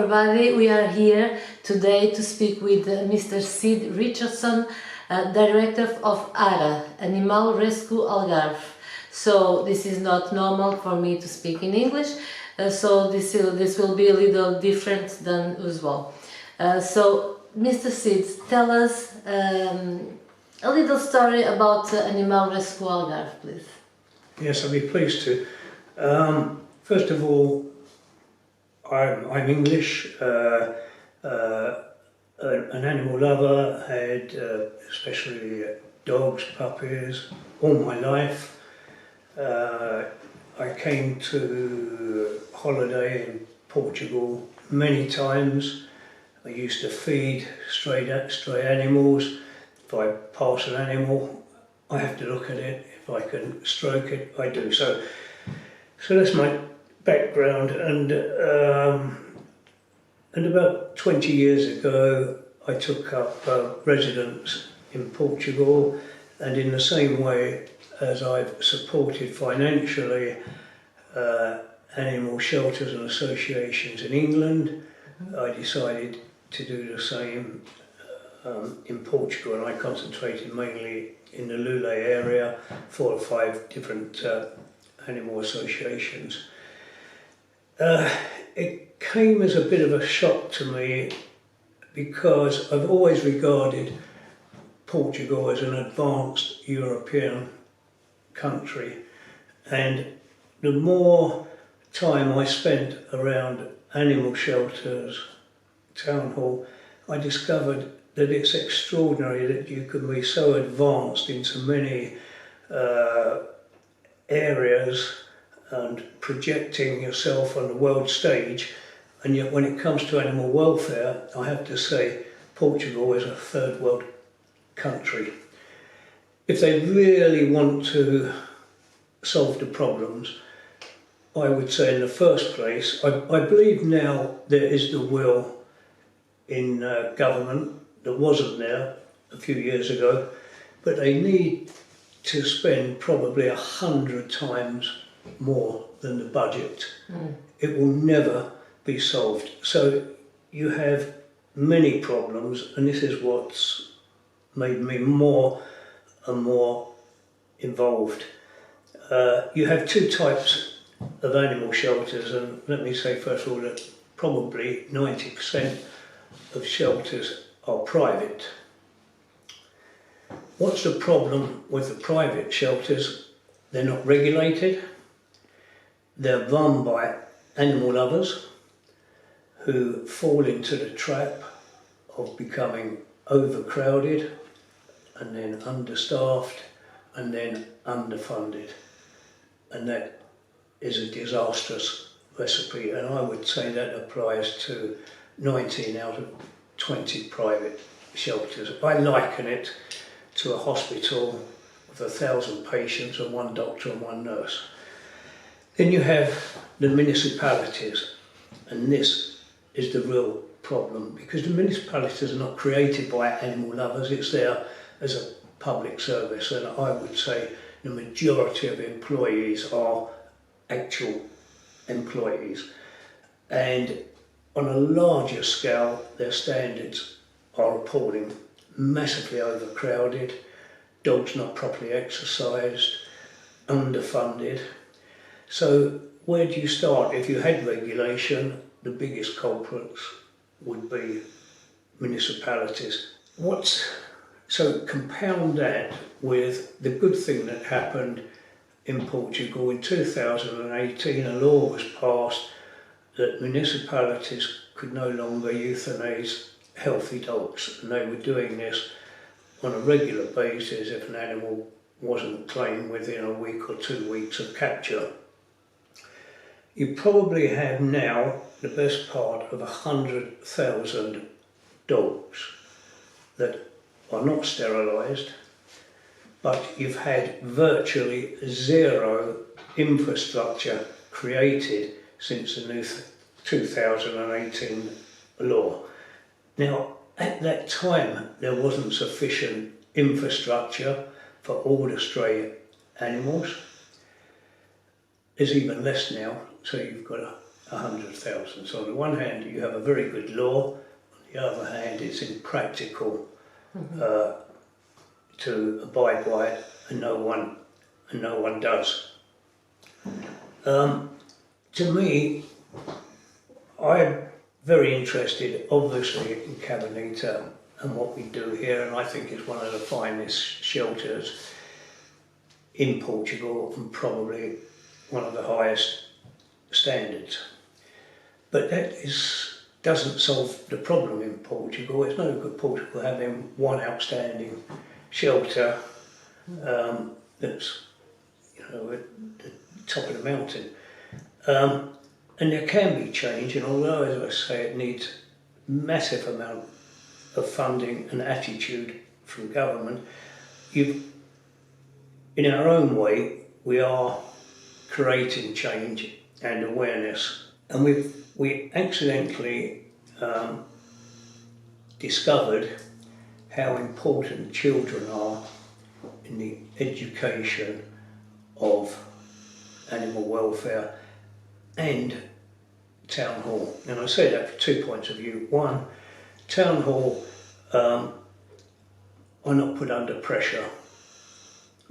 everybody. We are here today to speak with Mr. Sid Richardson, Director of ARA, Animal Rescue Algarve. So this is not normal for me to speak in English, so this will be a little different than usual. So Mr. Sid, tell us a little story about Animal Rescue Algarve, please. Yes, I'd be pleased to. First of all, I'm English, an animal lover, had especially dogs, puppies, all my life. I came to holiday in Portugal many times. I used to feed stray animals. If I pass an animal, I have to look at it. If I can stroke it, I do. So that's my background, and about 20 years ago I took up residence in Portugal, and in the same way as I've supported financially animal shelters and associations in England, I decided to do the same in Portugal, and I concentrated mainly in the Lule area, 4 or 5 different animal associations. It came as a bit of a shock to me because I've always regarded Portugal as an advanced European country, and the more time I spent around animal shelters, town hall, I discovered that it's extraordinary that you can be so advanced into many areas and projecting yourself on the world stage, and yet when it comes to animal welfare, I have to say Portugal is a third world country. If they really want to solve the problems, I would say in the first place, I believe now there is the will in government that wasn't there a few years ago, but they need to spend probably 100 times more than the budget. It will never be solved. So you have many problems, and this is what's made me more and more involved. You have 2 types of animal shelters, and let me say first of all that probably 90% of shelters are private. What's the problem with the private shelters? They're not regulated. They're run by animal lovers who fall into the trap of becoming overcrowded and then understaffed and then underfunded. And that is a disastrous recipe, and I would say that applies to 19 out of 20 private shelters. I liken it to a hospital with 1,000 patients and 1 doctor and 1 nurse. Then you have the municipalities, and this is the real problem, because the municipalities are not created by animal lovers, it's there as a public service, and I would say the majority of employees are actual employees. And on a larger scale, their standards are appalling. Massively overcrowded, dogs not properly exercised, underfunded. So where do you start? If you had regulation, the biggest culprits would be municipalities. So compound that with the good thing that happened in Portugal in 2018, a law was passed that municipalities could no longer euthanize healthy dogs, and they were doing this on a regular basis if an animal wasn't claimed within a week or 2 weeks of capture. You probably have now the best part of 100,000 dogs that are not sterilised, but you've had virtually 0 infrastructure created since the new 2018 law. Now, at that time, there wasn't sufficient infrastructure for all the stray animals. There's even less now, so you've got 100,000. So on the one hand, you have a very good law. On the other hand, it's impractical to abide by it, and no one does. To me, I'm very interested, obviously, in Cabanita and what we do here, and I think it's one of the finest shelters in Portugal and probably one of the highest standards. But that doesn't solve the problem in Portugal. It's no good Portugal having one outstanding shelter that's, at the top of the mountain. And there can be change, and although, as I say, it needs massive amount of funding and attitude from government, in our own way, we are creating change and awareness. And we accidentally discovered how important children are in the education of animal welfare and Town Hall. And I say that for 2 points of view. One, Town Hall are not put under pressure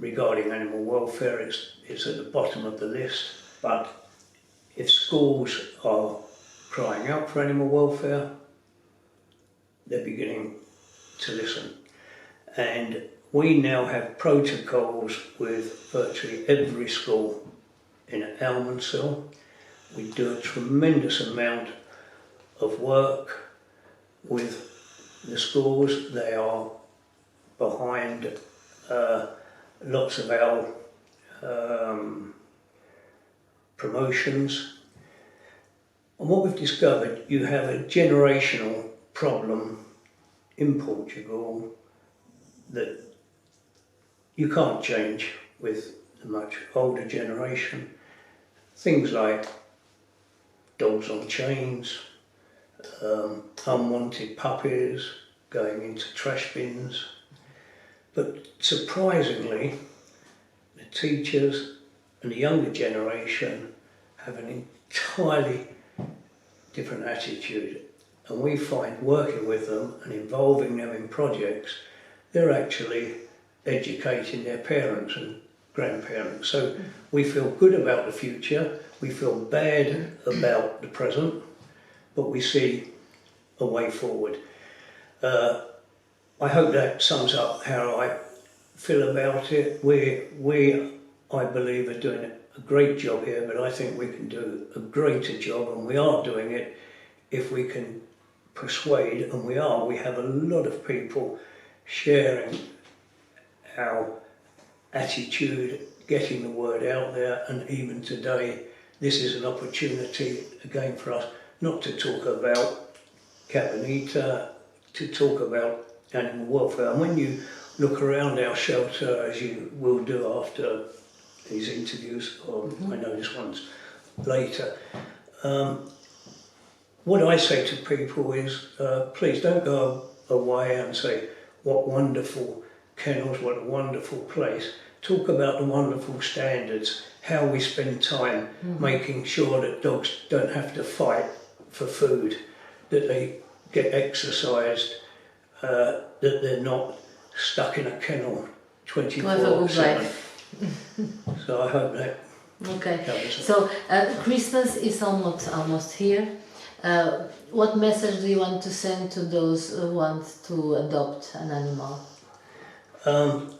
regarding animal welfare. It's at the bottom of the list. But if schools are crying out for animal welfare, they're beginning to listen. And we now have protocols with virtually every school in Almansil. We do a tremendous amount of work with the schools. They are behind lots of our promotions. And what we've discovered, you have a generational problem in Portugal that you can't change with the much older generation. Things like dogs on chains, unwanted puppies going into trash bins. But surprisingly, the teachers and the younger generation have an entirely different attitude. And we find working with them and involving them in projects, they're actually educating their parents and grandparents. So we feel good about the future, we feel bad about the present, but we see a way forward. I hope that sums up how I feel about it. We, I believe, are doing a great job here, but I think we can do a greater job, and we are doing it if we can persuade, and we are. We have a lot of people sharing our attitude, getting the word out there, and even today this is an opportunity again for us not to talk about Cabanita, to talk about animal welfare. And when you look around our shelter, as you will do after these interviews, or I know this one's later, what I say to people is, please don't go away and say, what wonderful kennels, what a wonderful place. Talk about the wonderful standards, how we spend time making sure that dogs don't have to fight for food, that they get exercised, that they're not stuck in a kennel 24/7. So I hope that covers it. So Christmas is almost here. What message do you want to send to those who want to adopt an animal?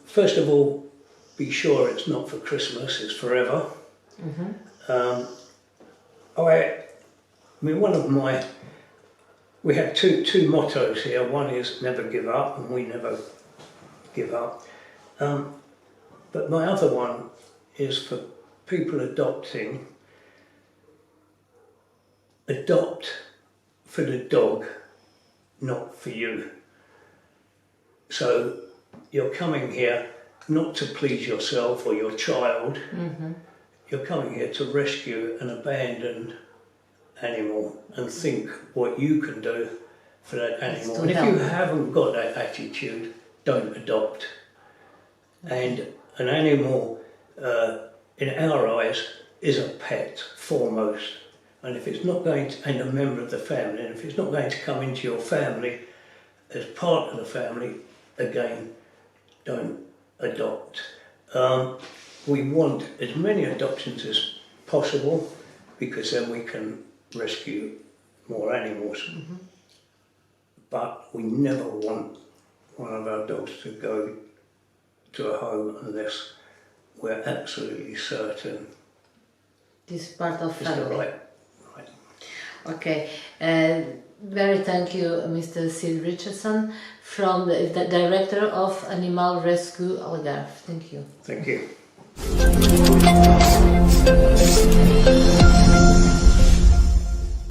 First of all, be sure it's not for Christmas, it's forever. We have two mottos here. One is never give up, and we never give up. But my other one is for people adopting, adopt for the dog, not for you. So you're coming here not to please yourself or your child, you're coming here to rescue an abandoned animal and think what you can do for that animal. And if you haven't got that attitude, don't adopt. And an animal, in our eyes, is a pet foremost. And if it's not going to, and a member of the family, and if it's not going to come into your family as part of the family, again, don't adopt. We want as many adoptions as possible because then we can rescue more animals. Mm-hmm. But we never want one of our dogs to go to a home unless we're absolutely certain this part of it's the family. right. Okay, very thank you, Mr. Sid Richardson, from the Director of Animal Rescue Algarve. Thank you. Thank you.